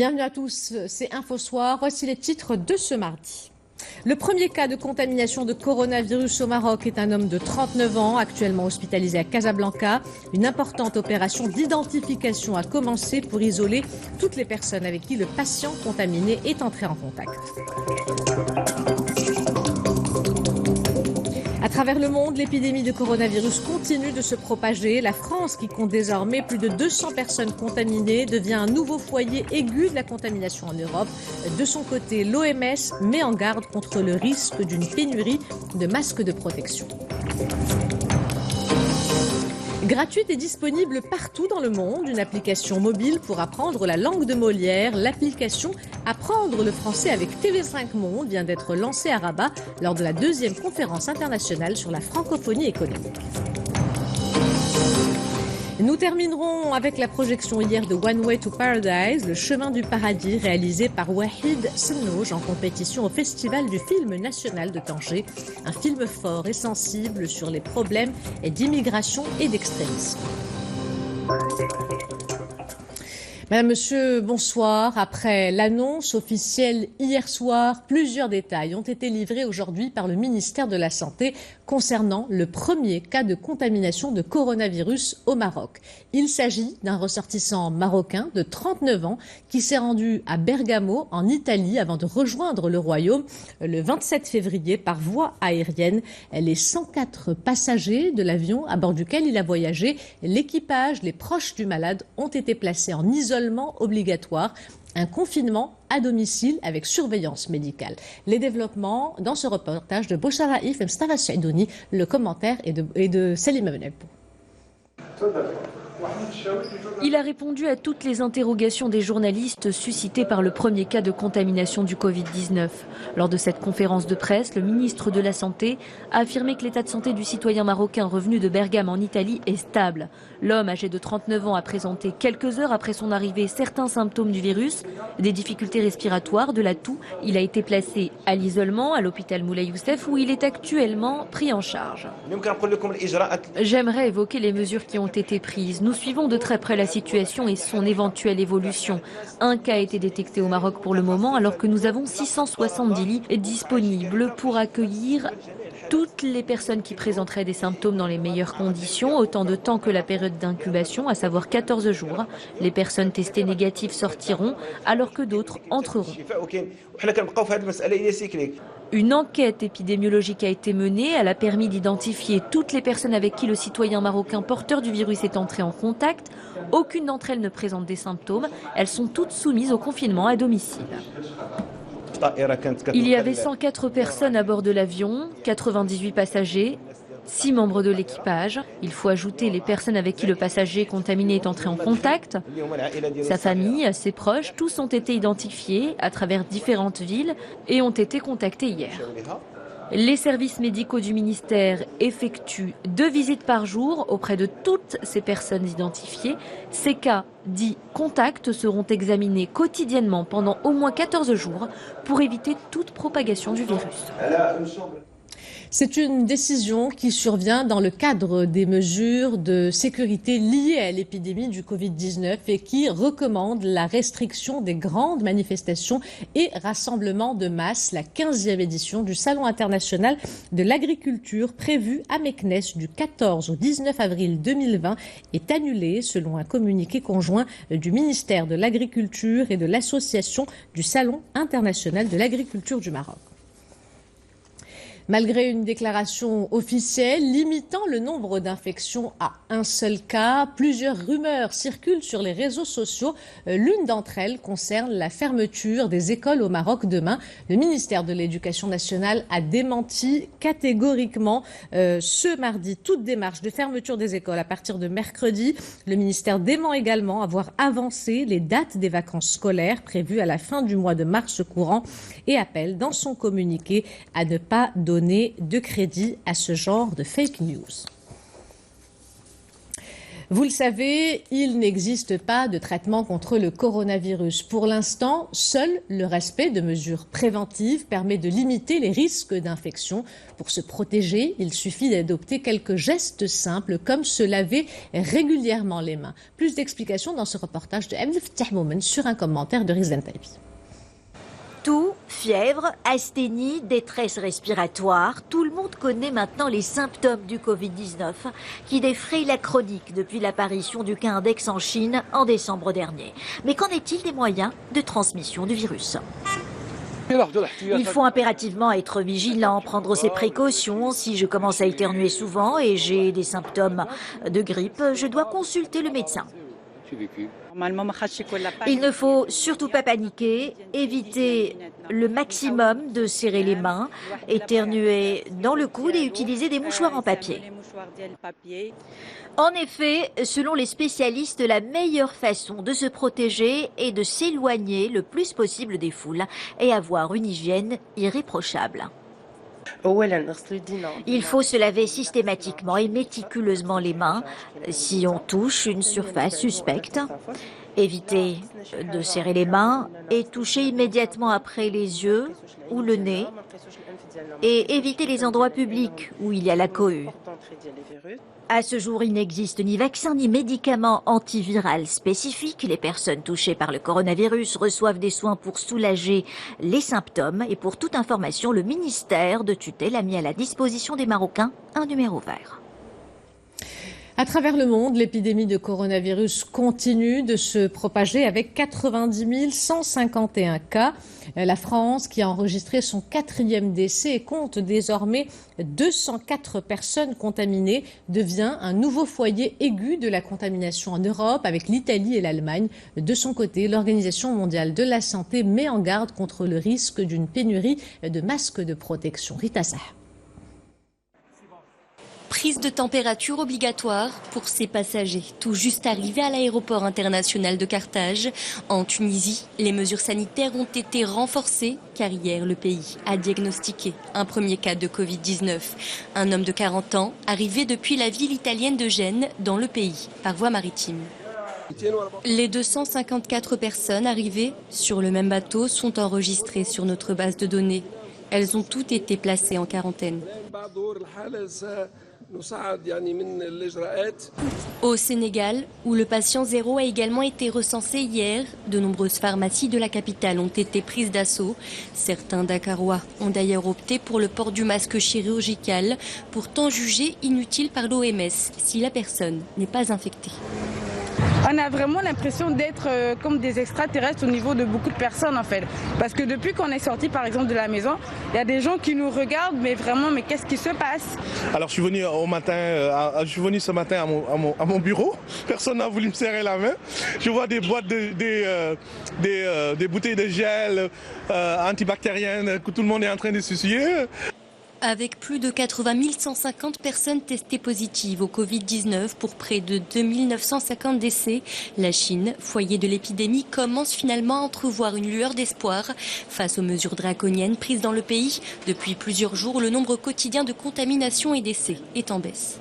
Bienvenue à tous, c'est InfoSoir. Voici les titres de ce mardi. Le premier cas de contamination de coronavirus au Maroc est un homme de 39 ans, actuellement hospitalisé à Casablanca. Une importante opération d'identification a commencé pour isoler toutes les personnes avec qui le patient contaminé est entré en contact. À travers le monde, l'épidémie de coronavirus continue de se propager. La France, qui compte désormais plus de 200 personnes contaminées, devient un nouveau foyer aigu de la contamination en Europe. De son côté, l'OMS met en garde contre le risque d'une pénurie de masques de protection. Gratuite et disponible partout dans le monde, une application mobile pour apprendre la langue de Molière. L'application Apprendre le français avec TV5 Monde vient d'être lancée à Rabat lors de la 2e conférence internationale sur la francophonie économique. Nous terminerons avec la projection hier de One Way to Paradise, le chemin du paradis, réalisé par Wahid Sennouj en compétition au Festival du film national de Tanger. Un film fort et sensible sur les problèmes d'immigration et d'extrémisme. Madame, Monsieur, bonsoir. Après l'annonce officielle hier soir, plusieurs détails ont été livrés aujourd'hui par le ministère de la Santé concernant le premier cas de contamination de coronavirus au Maroc. Il s'agit d'un ressortissant marocain de 39 ans qui s'est rendu à Bergamo, en Italie, avant de rejoindre le Royaume le 27 février par voie aérienne. Les 104 passagers de l'avion à bord duquel il a voyagé, l'équipage, les proches du malade ont été placés en isolement obligatoire. Un confinement à domicile avec surveillance médicale. Les développements dans ce reportage de Bouchara If et Mstafa Saidouni. Le commentaire est de Salim Benelpo. Il a répondu à toutes les interrogations des journalistes suscitées par le premier cas de contamination du Covid-19. Lors de cette conférence de presse, le ministre de la Santé a affirmé que l'état de santé du citoyen marocain revenu de Bergame en Italie est stable. L'homme âgé de 39 ans a présenté quelques heures après son arrivée certains symptômes du virus, des difficultés respiratoires, de la toux. Il a été placé à l'isolement à l'hôpital Moulay Youssef où il est actuellement pris en charge. J'aimerais évoquer les mesures qui ont été prises. Nous suivons de très près la situation et son éventuelle évolution. Un cas a été détecté au Maroc pour le moment alors que nous avons 670 lits disponibles pour accueillir toutes les personnes qui présenteraient des symptômes dans les meilleures conditions, autant de temps que la période d'incubation, à savoir 14 jours. Les personnes testées négatives sortiront alors que d'autres entreront. Une enquête épidémiologique a été menée. Elle a permis d'identifier toutes les personnes avec qui le citoyen marocain porteur du virus est entré en contact. Aucune d'entre elles ne présente des symptômes. Elles sont toutes soumises au confinement à domicile. Il y avait 104 personnes à bord de l'avion, 98 passagers, 6 membres de l'équipage. Il faut ajouter les personnes avec qui le passager contaminé est entré en contact. Sa famille, ses proches, tous ont été identifiés à travers différentes villes et ont été contactés hier. Les services médicaux du ministère effectuent 2 visites par jour auprès de toutes ces personnes identifiées. Ces cas dits contacts seront examinés quotidiennement pendant au moins 14 jours pour éviter toute propagation du virus. C'est une décision qui survient dans le cadre des mesures de sécurité liées à l'épidémie du Covid-19 et qui recommande la restriction des grandes manifestations et rassemblements de masse. La 15e édition du Salon international de l'agriculture prévue à Meknès du 14 au 19 avril 2020 est annulée selon un communiqué conjoint du ministère de l'Agriculture et de l'Association du Salon international de l'agriculture du Maroc. Malgré une déclaration officielle limitant le nombre d'infections à un seul cas, plusieurs rumeurs circulent sur les réseaux sociaux. L'une d'entre elles concerne la fermeture des écoles au Maroc demain. Le ministère de l'Éducation nationale a démenti catégoriquement ce mardi toute démarche de fermeture des écoles à partir de mercredi. Le ministère dément également avoir avancé les dates des vacances scolaires prévues à la fin du mois de mars courant et appelle dans son communiqué à ne pas donner de crédit à ce genre de fake news. Vous le savez, il n'existe pas de traitement contre le coronavirus. Pour l'instant, seul le respect de mesures préventives permet de limiter les risques d'infection. Pour se protéger, il suffit d'adopter quelques gestes simples comme se laver régulièrement les mains. Plus d'explications dans ce reportage de Abdel Fattah Moumen sur un commentaire de Rizlan Taibi. Toux, fièvre, asthénie, détresse respiratoire, tout le monde connaît maintenant les symptômes du Covid-19 qui défrayent la chronique depuis l'apparition du cas index en Chine en décembre dernier. Mais qu'en est-il des moyens de transmission du virus ? Il faut impérativement être vigilant, prendre ses précautions. Si je commence à éternuer souvent et j'ai des symptômes de grippe, je dois consulter le médecin. Il ne faut surtout pas paniquer, éviter le maximum de serrer les mains, éternuer dans le coude et utiliser des mouchoirs en papier. En effet, selon les spécialistes, la meilleure façon de se protéger est de s'éloigner le plus possible des foules et avoir une hygiène irréprochable. Il faut se laver systématiquement et méticuleusement les mains si on touche une surface suspecte. Éviter de serrer les mains et toucher immédiatement après les yeux ou le nez. Et éviter les endroits publics où il y a la cohue. À ce jour, il n'existe ni vaccin ni médicament antiviral spécifique. Les personnes touchées par le coronavirus reçoivent des soins pour soulager les symptômes. Et pour toute information, le ministère de tutelle a mis à la disposition des Marocains un numéro vert. À travers le monde, l'épidémie de coronavirus continue de se propager avec 90 151 cas. La France, qui a enregistré son 4e décès et compte désormais 204 personnes contaminées, devient un nouveau foyer aigu de la contamination en Europe avec l'Italie et l'Allemagne. De son côté, l'Organisation mondiale de la santé met en garde contre le risque d'une pénurie de masques de protection. Rita Zah. Prise de température obligatoire pour ces passagers tout juste arrivés à l'aéroport international de Carthage. En Tunisie, les mesures sanitaires ont été renforcées car hier le pays a diagnostiqué un premier cas de Covid-19. Un homme de 40 ans arrivé depuis la ville italienne de Gênes dans le pays par voie maritime. Les 254 personnes arrivées sur le même bateau sont enregistrées sur notre base de données. Elles ont toutes été placées en quarantaine. Au Sénégal, où le patient zéro a également été recensé hier, de nombreuses pharmacies de la capitale ont été prises d'assaut. Certains Dakarois ont d'ailleurs opté pour le port du masque chirurgical, pourtant jugé inutile par l'OMS si la personne n'est pas infectée. On a vraiment l'impression d'être comme des extraterrestres au niveau de beaucoup de personnes en fait. Parce que depuis qu'on est sorti par exemple de la maison, il y a des gens qui nous regardent mais vraiment mais qu'est-ce qui se passe? Alors je suis venu ce matin à mon bureau, personne n'a voulu me serrer la main. Je vois des boîtes des bouteilles de gel antibactériennes que tout le monde est en train de s'essuyer. Avec plus de 80 150 personnes testées positives au Covid-19 pour près de 2 950 décès, la Chine, foyer de l'épidémie, commence finalement à entrevoir une lueur d'espoir. Face aux mesures draconiennes prises dans le pays, depuis plusieurs jours, le nombre quotidien de contaminations et décès est en baisse.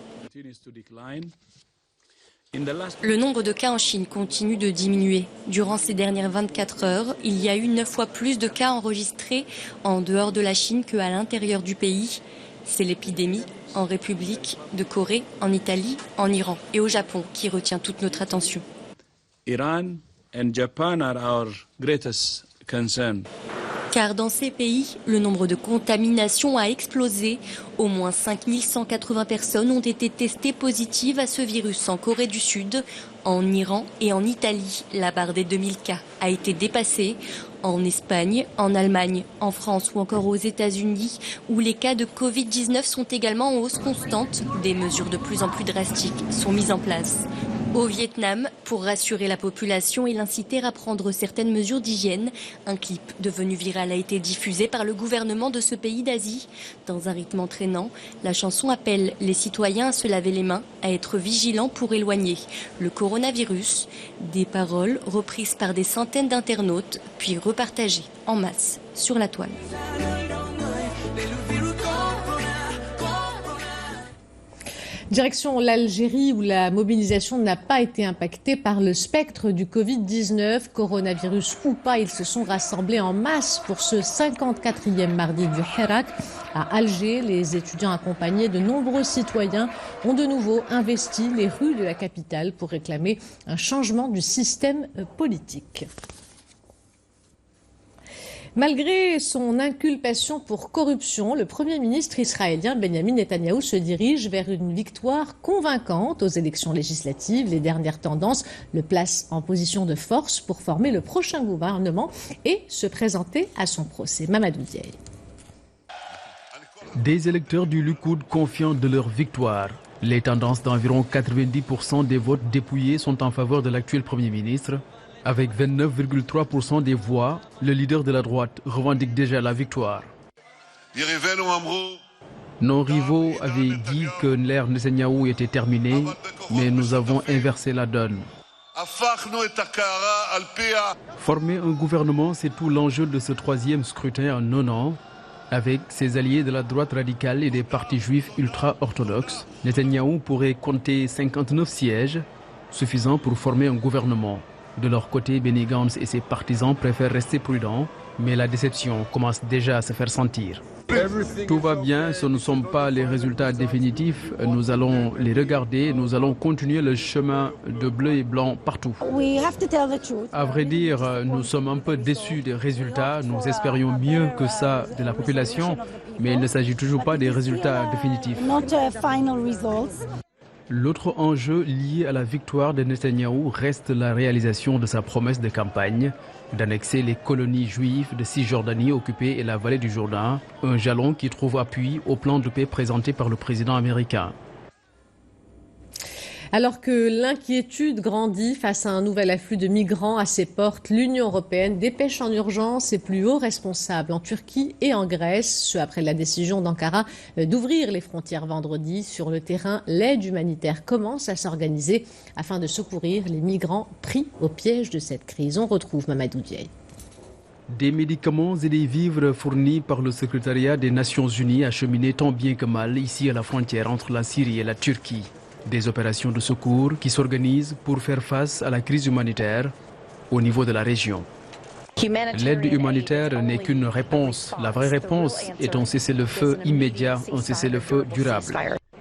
Le nombre de cas en Chine continue de diminuer. Durant ces dernières 24 heures, il y a eu 9 fois plus de cas enregistrés en dehors de la Chine qu'à l'intérieur du pays. C'est l'épidémie en République de Corée, en Italie, en Iran et au Japon qui retient toute notre attention. Iran and Japan are our greatest concern. Car dans ces pays, le nombre de contaminations a explosé. Au moins 5180 personnes ont été testées positives à ce virus en Corée du Sud. En Iran et en Italie, la barre des 2000 cas a été dépassée. En Espagne, en Allemagne, en France ou encore aux États-Unis, où les cas de Covid-19 sont également en hausse constante, des mesures de plus en plus drastiques sont mises en place. Au Vietnam, pour rassurer la population et l'inciter à prendre certaines mesures d'hygiène, un clip devenu viral a été diffusé par le gouvernement de ce pays d'Asie. Dans un rythme entraînant, la chanson appelle les citoyens à se laver les mains, à être vigilants pour éloigner le coronavirus. Des paroles reprises par des centaines d'internautes, puis repartagées en masse sur la toile. Direction l'Algérie où la mobilisation n'a pas été impactée par le spectre du Covid-19. Coronavirus ou pas, ils se sont rassemblés en masse pour ce 54e mardi du Hirak. À Alger, les étudiants accompagnés de nombreux citoyens ont de nouveau investi les rues de la capitale pour réclamer un changement du système politique. Malgré son inculpation pour corruption, le Premier ministre israélien Benjamin Netanyahou se dirige vers une victoire convaincante aux élections législatives. Les dernières tendances le placent en position de force pour former le prochain gouvernement et se présenter à son procès. Mamadou Diaye. Des électeurs du Likoud confiants de leur victoire. Les tendances d'environ 90% des votes dépouillés sont en faveur de l'actuel Premier ministre. Avec 29,3% des voix, le leader de la droite revendique déjà la victoire. Nos rivaux avaient dit que l'ère Netanyahou était terminée, mais nous avons inversé la donne. Former un gouvernement, c'est tout l'enjeu de ce troisième scrutin en 9 ans. Avec ses alliés de la droite radicale et des partis juifs ultra-orthodoxes, Netanyahou pourrait compter 59 sièges, suffisants pour former un gouvernement. De leur côté, Benny Gantz et ses partisans préfèrent rester prudents, mais la déception commence déjà à se faire sentir. Tout va bien, ce ne sont pas les résultats définitifs. Nous allons les regarder, nous allons continuer le chemin de bleu et blanc partout. À vrai dire, nous sommes un peu déçus des résultats. Nous espérions mieux que ça de la population, mais il ne s'agit toujours pas des résultats définitifs. L'autre enjeu lié à la victoire de Netanyahou reste la réalisation de sa promesse de campagne d'annexer les colonies juives de Cisjordanie occupées et la vallée du Jourdain, un jalon qui trouve appui au plan de paix présenté par le président américain. Alors que l'inquiétude grandit face à un nouvel afflux de migrants à ses portes, l'Union européenne dépêche en urgence ses plus hauts responsables en Turquie et en Grèce, ce après la décision d'Ankara d'ouvrir les frontières vendredi. Sur le terrain, l'aide humanitaire commence à s'organiser afin de secourir les migrants pris au piège de cette crise. On retrouve Mamadou Diaye. Des médicaments et des vivres fournis par le secrétariat des Nations Unies acheminés tant bien que mal ici à la frontière entre la Syrie et la Turquie. Des opérations de secours qui s'organisent pour faire face à la crise humanitaire au niveau de la région. L'aide humanitaire n'est qu'une réponse. La vraie réponse est un cessez-le-feu immédiat, un cessez-le-feu durable.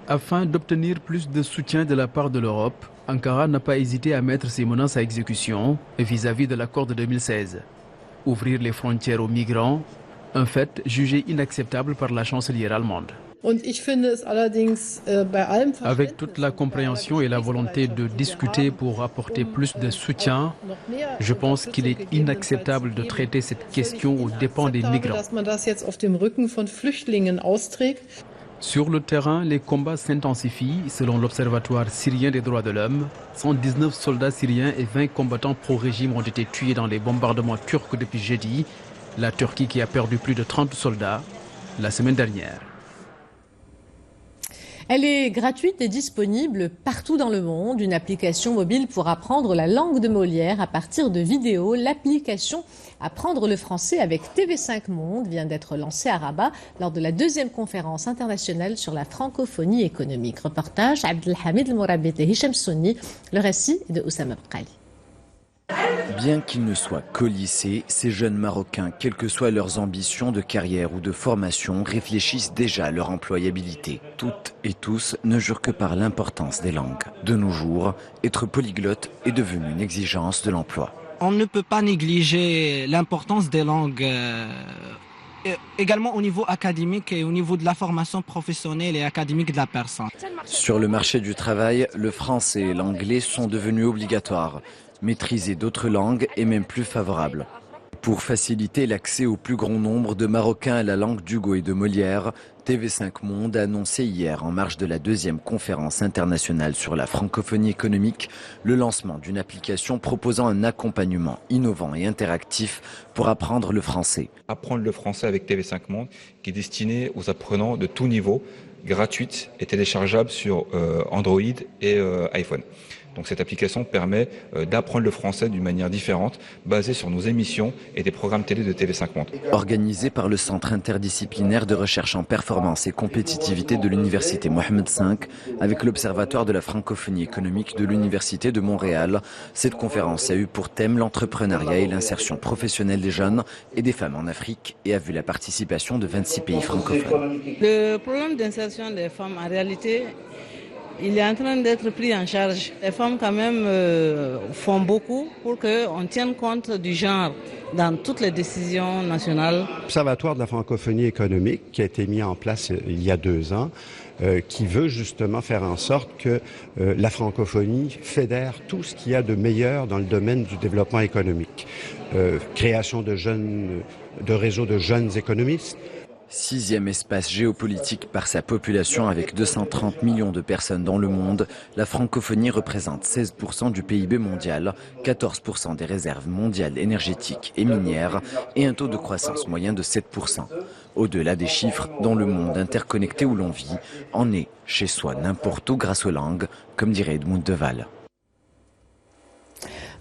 Afin d'obtenir plus de soutien de la part de l'Europe, Ankara n'a pas hésité à mettre ses menaces à exécution vis-à-vis de l'accord de 2016. Ouvrir les frontières aux migrants, un fait jugé inacceptable par la chancelière allemande. Avec toute la compréhension et la volonté de discuter pour apporter plus de soutien, je pense qu'il est inacceptable de traiter cette question aux dépens des migrants. Sur le terrain, les combats s'intensifient. Selon l'Observatoire syrien des droits de l'homme, 119 soldats syriens et 20 combattants pro-régime ont été tués dans les bombardements turcs depuis jeudi. La Turquie qui a perdu plus de 30 soldats la semaine dernière. Elle est gratuite et disponible partout dans le monde. Une application mobile pour apprendre la langue de Molière à partir de vidéos. L'application Apprendre le français avec TV5 Monde vient d'être lancée à Rabat lors de la 2e conférence internationale sur la francophonie économique. Reportage Abdelhamid El-Mourabiti, Hicham Souni, le récit de Oussama Bkali. Bien qu'ils ne soient qu'au lycée, ces jeunes Marocains, quelles que soient leurs ambitions de carrière ou de formation, réfléchissent déjà à leur employabilité. Toutes et tous ne jurent que par l'importance des langues. De nos jours, être polyglotte est devenu une exigence de l'emploi. On ne peut pas négliger l'importance des langues, également au niveau académique et au niveau de la formation professionnelle et académique de la personne. Sur le marché du travail, le français et l'anglais sont devenus obligatoires. Maîtriser d'autres langues est même plus favorable. Pour faciliter l'accès au plus grand nombre de Marocains à la langue d'Hugo et de Molière, TV5 Monde a annoncé hier, en marge de la 2e conférence internationale sur la francophonie économique, le lancement d'une application proposant un accompagnement innovant et interactif pour apprendre le français. Apprendre le français avec TV5 Monde, qui est destiné aux apprenants de tout niveau, gratuite et téléchargeable sur Android et iPhone. Donc cette application permet d'apprendre le français d'une manière différente, basée sur nos émissions et des programmes télé de TV5 Monde. Organisé par le Centre interdisciplinaire de recherche en performance et compétitivité de l'Université Mohamed V, avec l'Observatoire de la francophonie économique de l'Université de Montréal, cette conférence a eu pour thème l'entrepreneuriat et l'insertion professionnelle des jeunes et des femmes en Afrique et a vu la participation de 26 pays francophones. Le problème d'insertion des femmes, en réalité, il est en train d'être pris en charge. Les femmes quand même font beaucoup pour qu'on tienne compte du genre dans toutes les décisions nationales. L'Observatoire de la francophonie économique qui a été mis en place il y a 2 ans, qui veut justement faire en sorte que la francophonie fédère tout ce qu'il y a de meilleur dans le domaine du développement économique. Création de réseaux de jeunes économistes. 6e espace géopolitique par sa population avec 230 millions de personnes dans le monde, la francophonie représente 16% du PIB mondial, 14% des réserves mondiales énergétiques et minières et un taux de croissance moyen de 7%. Au-delà des chiffres, dans le monde interconnecté où l'on vit, on est chez soi n'importe où grâce aux langues, comme dirait Edmund Deval.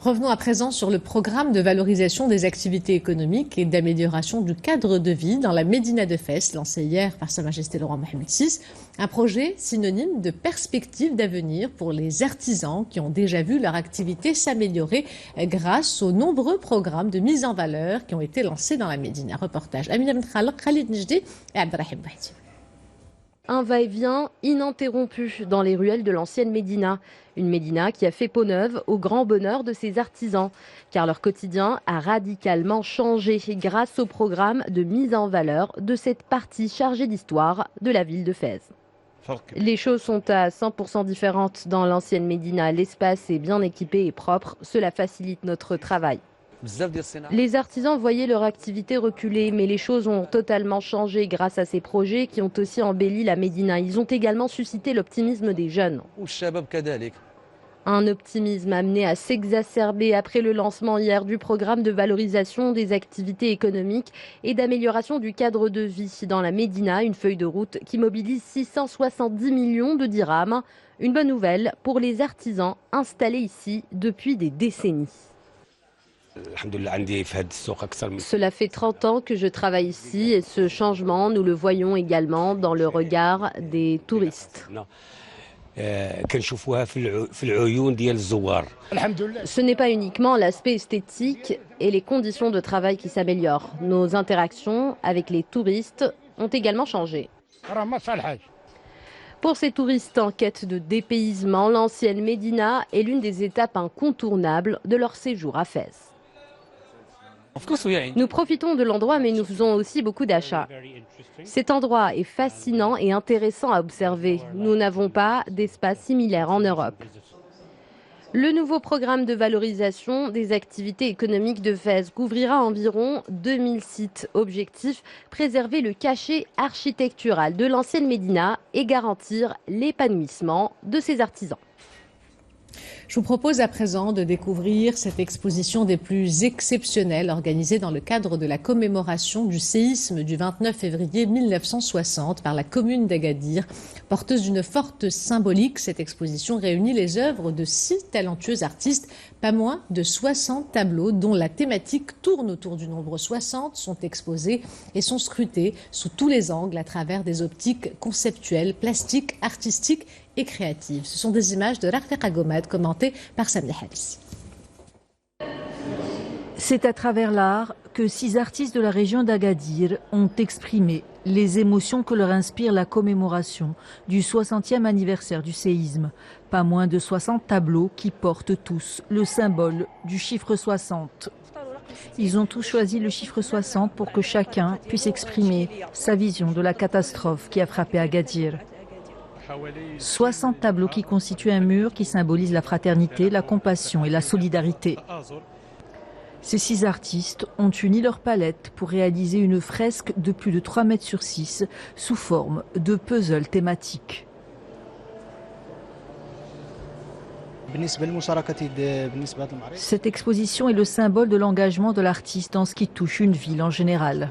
Revenons à présent sur le programme de valorisation des activités économiques et d'amélioration du cadre de vie dans la Médina de Fès, lancé hier par Sa Majesté le Roi Mohamed VI. Un projet synonyme de perspective d'avenir pour les artisans qui ont déjà vu leur activité s'améliorer grâce aux nombreux programmes de mise en valeur qui ont été lancés dans la Médina. Reportage Amina Ben Khalek, Khalid Nejdi et Abdelrahim Bahdi. Un va-et-vient ininterrompu dans les ruelles de l'ancienne Médina. Une Médina qui a fait peau neuve au grand bonheur de ses artisans, car leur quotidien a radicalement changé grâce au programme de mise en valeur de cette partie chargée d'histoire de la ville de Fès. Les choses sont à 100% différentes dans l'ancienne Médina. L'espace est bien équipé et propre, cela facilite notre travail. Les artisans voyaient leur activité reculer, mais les choses ont totalement changé grâce à ces projets qui ont aussi embelli la Médina. Ils ont également suscité l'optimisme des jeunes. Un optimisme amené à s'exacerber après le lancement hier du programme de valorisation des activités économiques et d'amélioration du cadre de vie dans la Médina, une feuille de route qui mobilise 670 millions de dirhams. Une bonne nouvelle pour les artisans installés ici depuis des décennies. Cela fait 30 ans que je travaille ici et ce changement, nous le voyons également dans le regard des touristes. Ce n'est pas uniquement l'aspect esthétique et les conditions de travail qui s'améliorent. Nos interactions avec les touristes ont également changé. Pour ces touristes en quête de dépaysement, l'ancienne Médina est l'une des étapes incontournables de leur séjour à Fès. Nous profitons de l'endroit, mais nous faisons aussi beaucoup d'achats. Cet endroit est fascinant et intéressant à observer. Nous n'avons pas d'espace similaire en Europe. Le nouveau programme de valorisation des activités économiques de Fès couvrira environ 2000 sites. Objectif, préserver le cachet architectural de l'ancienne Médina et garantir l'épanouissement de ses artisans. Je vous propose à présent de découvrir cette exposition des plus exceptionnelles organisée dans le cadre de la commémoration du séisme du 29 février 1960 par la commune d'Agadir. Porteuse d'une forte symbolique, cette exposition réunit les œuvres de 6 talentueux artistes. Pas moins de 60 tableaux dont la thématique tourne autour du nombre 60 sont exposés et sont scrutés sous tous les angles à travers des optiques conceptuelles, plastiques, artistiques et créatives. Ce sont des images de Rafiqa Gomad commentées par Samia Habsi. C'est à travers l'art que 6 artistes de la région d'Agadir ont exprimé les émotions que leur inspire la commémoration du 60e anniversaire du séisme. Pas moins de 60 tableaux qui portent tous le symbole du chiffre 60. Ils ont tous choisi le chiffre 60 pour que chacun puisse exprimer sa vision de la catastrophe qui a frappé Agadir. 60 tableaux qui constituent un mur qui symbolise la fraternité, la compassion et la solidarité. Ces 6 artistes ont uni leurs palettes pour réaliser une fresque de plus de 3 mètres sur 6 sous forme de puzzle thématique. Cette exposition est le symbole de l'engagement de l'artiste dans ce qui touche une ville en général.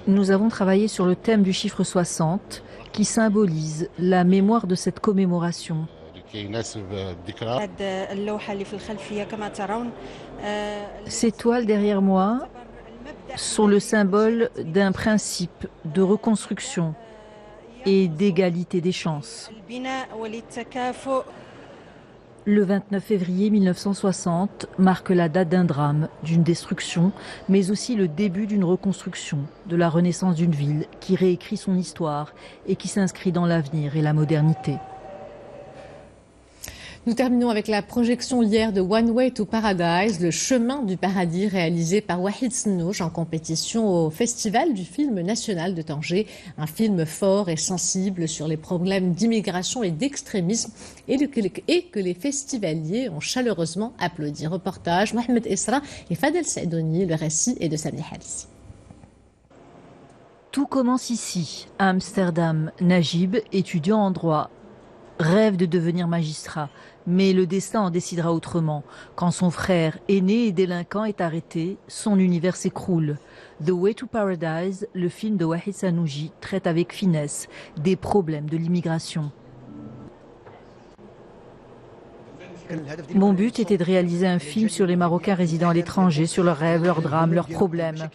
Nous avons travaillé sur le thème du chiffre 60 qui symbolise la mémoire de cette commémoration. Ces toiles derrière moi sont le symbole d'un principe de reconstruction et d'égalité des chances. Le 29 février 1960 marque la date d'un drame, d'une destruction, mais aussi le début d'une reconstruction, de la renaissance d'une ville qui réécrit son histoire et qui s'inscrit dans l'avenir et la modernité. Nous terminons avec la projection hier de One Way to Paradise, le chemin du paradis réalisé par Wahid Snouch en compétition au Festival du film national de Tanger. Un film fort et sensible sur les problèmes d'immigration et d'extrémisme et que les festivaliers ont chaleureusement applaudi. Reportage Mohamed Esra et Fadel Saïdouni, le récit est de Sami Halissi. Tout commence ici, à Amsterdam. Najib, étudiant en droit, rêve de devenir magistrat. Mais le destin en décidera autrement. Quand son frère aîné et délinquant est arrêté, son univers s'écroule. The Way to Paradise, le film de Wahid Snouch, traite avec finesse des problèmes de l'immigration. Mon but était de réaliser un film sur les Marocains résidant à l'étranger, sur leurs rêves, leurs drames, leurs problèmes.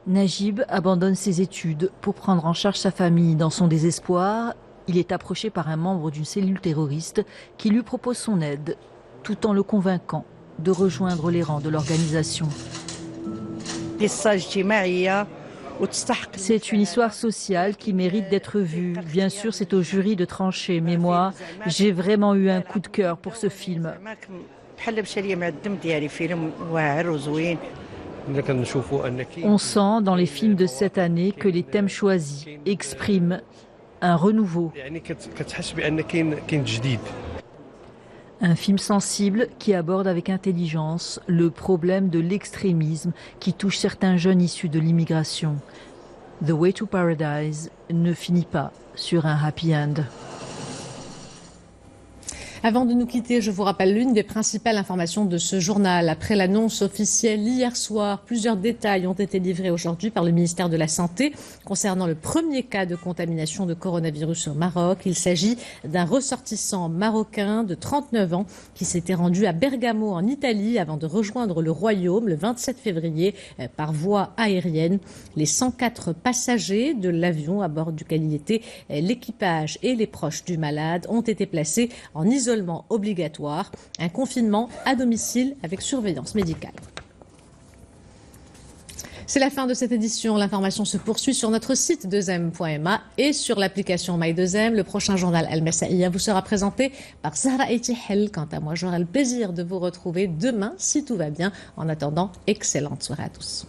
Najib abandonne ses études pour prendre en charge sa famille. Dans son désespoir, il est approché par un membre d'une cellule terroriste qui lui propose son aide, tout en le convainquant de rejoindre les rangs de l'organisation. C'est une histoire sociale qui mérite d'être vue. Bien sûr, c'est au jury de trancher, mais moi, j'ai vraiment eu un coup de cœur pour ce film. On sent dans les films de cette année que les thèmes choisis expriment un renouveau. Un film sensible qui aborde avec intelligence le problème de l'extrémisme qui touche certains jeunes issus de l'immigration. The Way to Paradise ne finit pas sur un happy end. Avant de nous quitter, je vous rappelle l'une des principales informations de ce journal. Après l'annonce officielle hier soir, plusieurs détails ont été livrés aujourd'hui par le ministère de la Santé concernant le premier cas de contamination de coronavirus au Maroc. Il s'agit d'un ressortissant marocain de 39 ans qui s'était rendu à Bergamo en Italie avant de rejoindre le Royaume le 27 février par voie aérienne. Les 104 passagers de l'avion à bord duquel il était, l'équipage et les proches du malade ont été placés en isolement obligatoire, un confinement à domicile avec surveillance médicale. C'est la fin de cette édition. L'information se poursuit sur notre site 2m.ma et sur l'application My2M. Le prochain journal Al Massaïa vous sera présenté par Zahra Etihel. Quant à moi, j'aurai le plaisir de vous retrouver demain si tout va bien. En attendant, excellente soirée à tous.